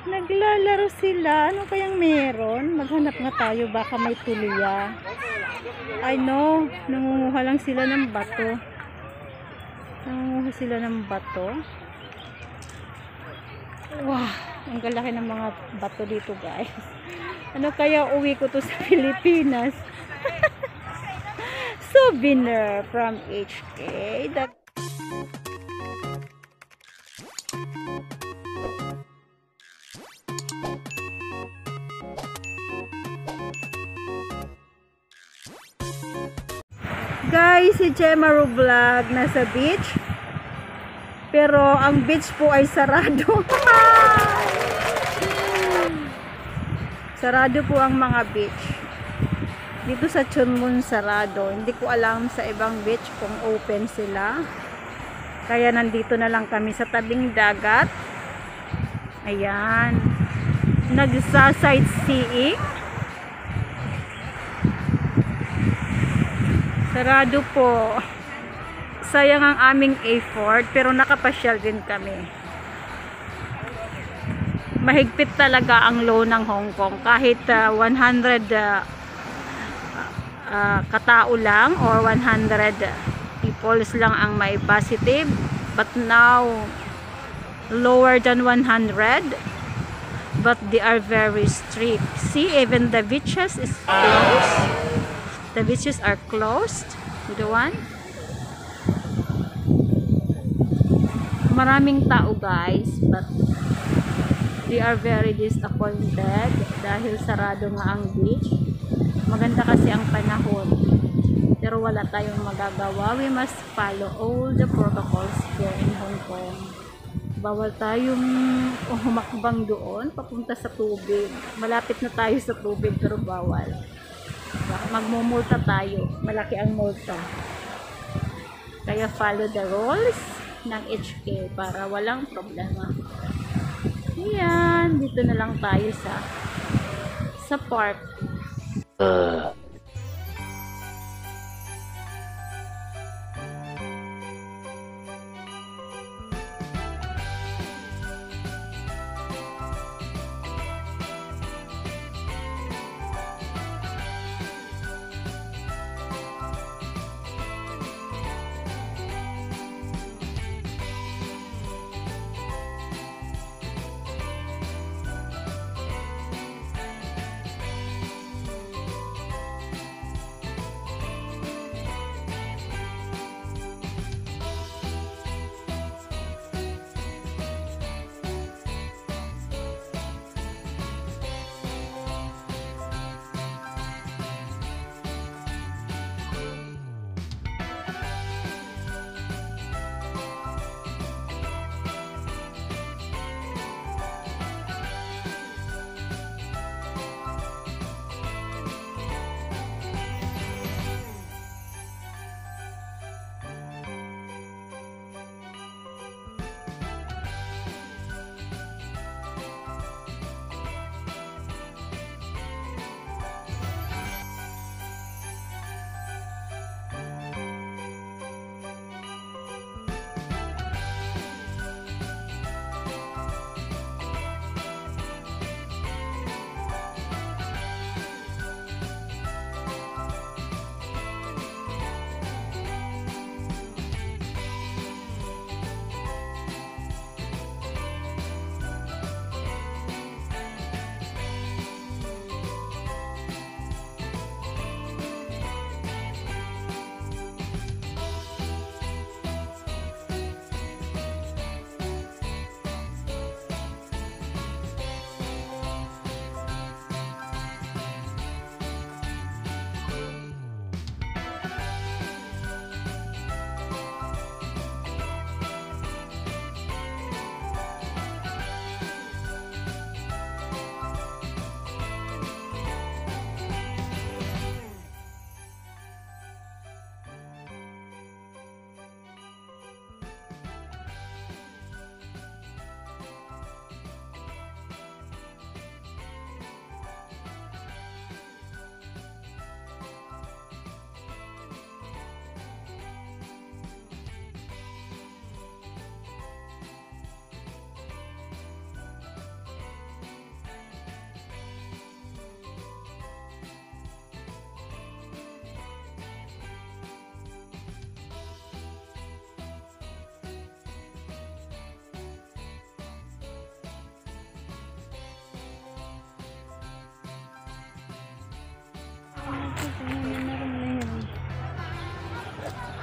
Naglalaro sila. Ano kayang meron? Maghanap nga tayo. Baka may tuloya. I know. Nangunguha lang sila ng bato. Nangunguha sila ng bato. Wow. Ang galaki ng mga bato dito, guys. Ano kaya uwi ko to sa Pilipinas? Souvenir from HK. Guys, si Chemaru Vlog nasa beach. Pero ang beach po ay sarado. Sarado po ang mga beach. Dito sa Chunmun sarado. Hindi ko alam sa ibang beach kung open sila. Kaya nandito na lang kami sa tabing dagat. Ayan. Nagsa-sightseeing. Sarado po. Sayang ang aming effort, pero nakapasyal din kami. Mahigpit talaga ang law ng Hong Kong. Kahit 100 katao lang or 100 peoples lang ang may positive. But now, lower than 100. But they are very strict. See, even the beaches is closed. The beaches are closed. The one. Maraming tao, guys, but they are very disappointed dahil sarado nga ang beach. Maganda kasi ang panahon, pero wala tayong magagawa. We must follow all the protocols here in Hong Kong. Bawal tayong humakbang doon papunta sa tubig. Malapit na tayo sa tubig, pero bawal. Magmumulta tayo. Malaki ang multa. Kaya follow the rules ng HK para walang problema. Ayan, dito na lang tayo sa park.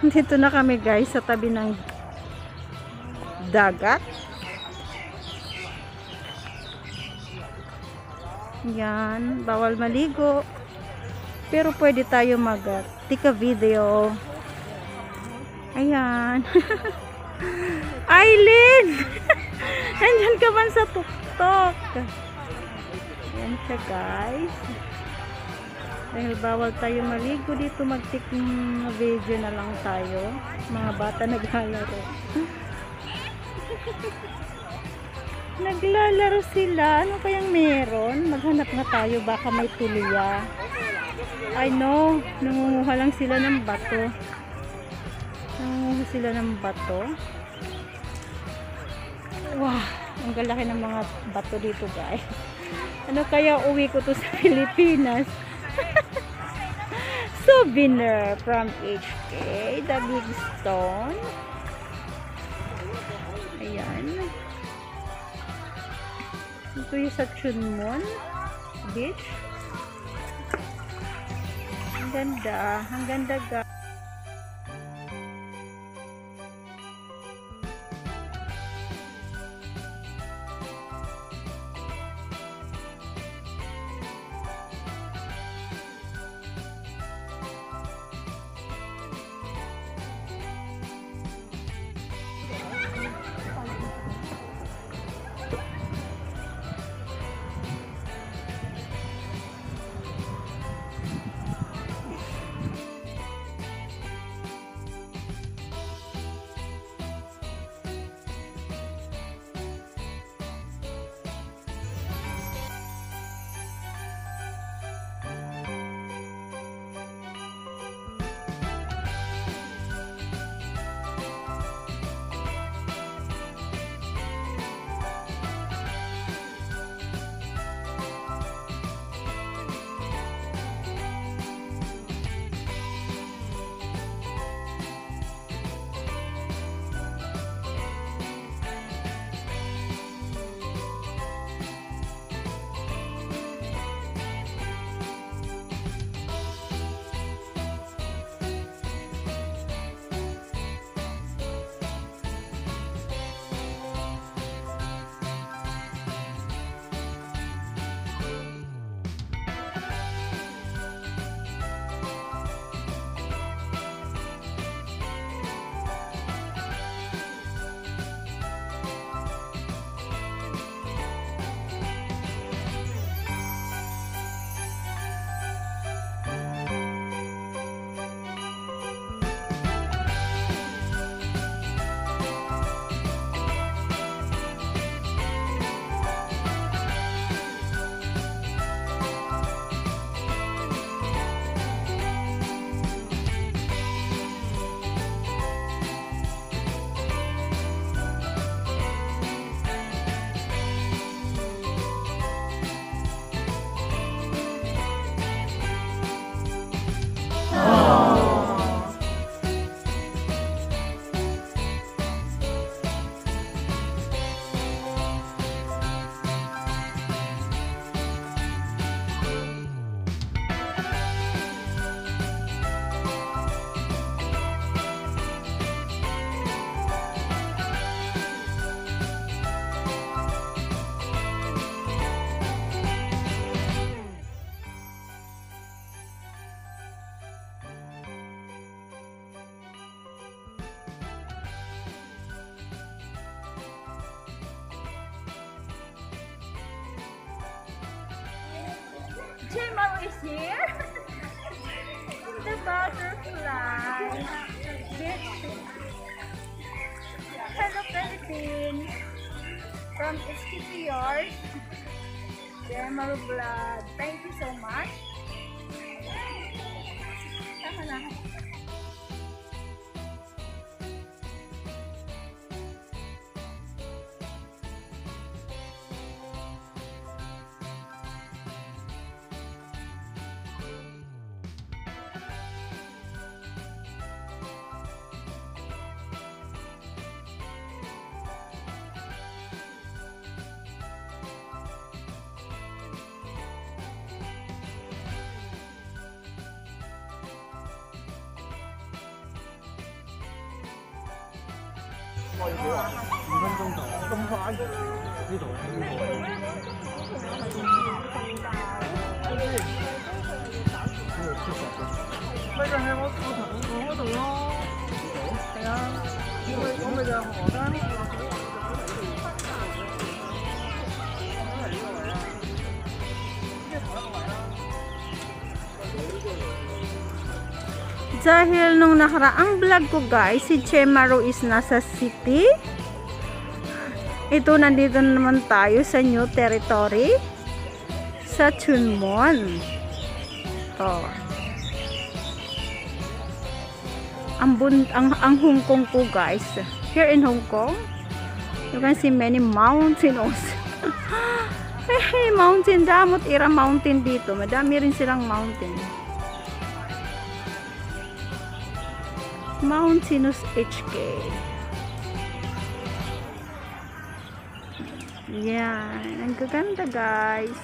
Dito na kami guys sa tabi ng dagat. Yan, bawal maligo. Pero pwede tayo mag-tika video. Ayan. Aileen! Nandyan ka man sa tuktok. Ayan siya guys. Dahil bawal tayo maligo dito, mag-tik video na lang tayo. Mga bata naglalaro. Naglalaro sila. Ano kayang meron? Maghanap nga tayo. Baka may tuliya. I know. Nangunguha lang sila ng bato. Nangunguha sila ng bato. Wow. Ang galaki ng mga bato dito guys. Ano kaya uwi ko to sa Pilipinas? Souvenir from HK, the big stone. Ayan. Ito yung sa Chunmon Beach. Ang ganda. Ang ganda guys. Jemo is here. The butterfly. Hello Philippines. From Esquitiors. Jemo Blood. Thank you so much. Tama na. Dahil nung nakaraang vlog ko guys, si Chemaru is nasa city. Ito, nandito naman tayo sa new territory. Sa Chunmon. Ito. Ang Hong Kong po guys. Here in Hong Kong, you can see many mountains. Hey, mountain. Damot ira mountain dito. Madami rin silang mountain. Mount Sinus HK. Yan. Ang gaganda guys.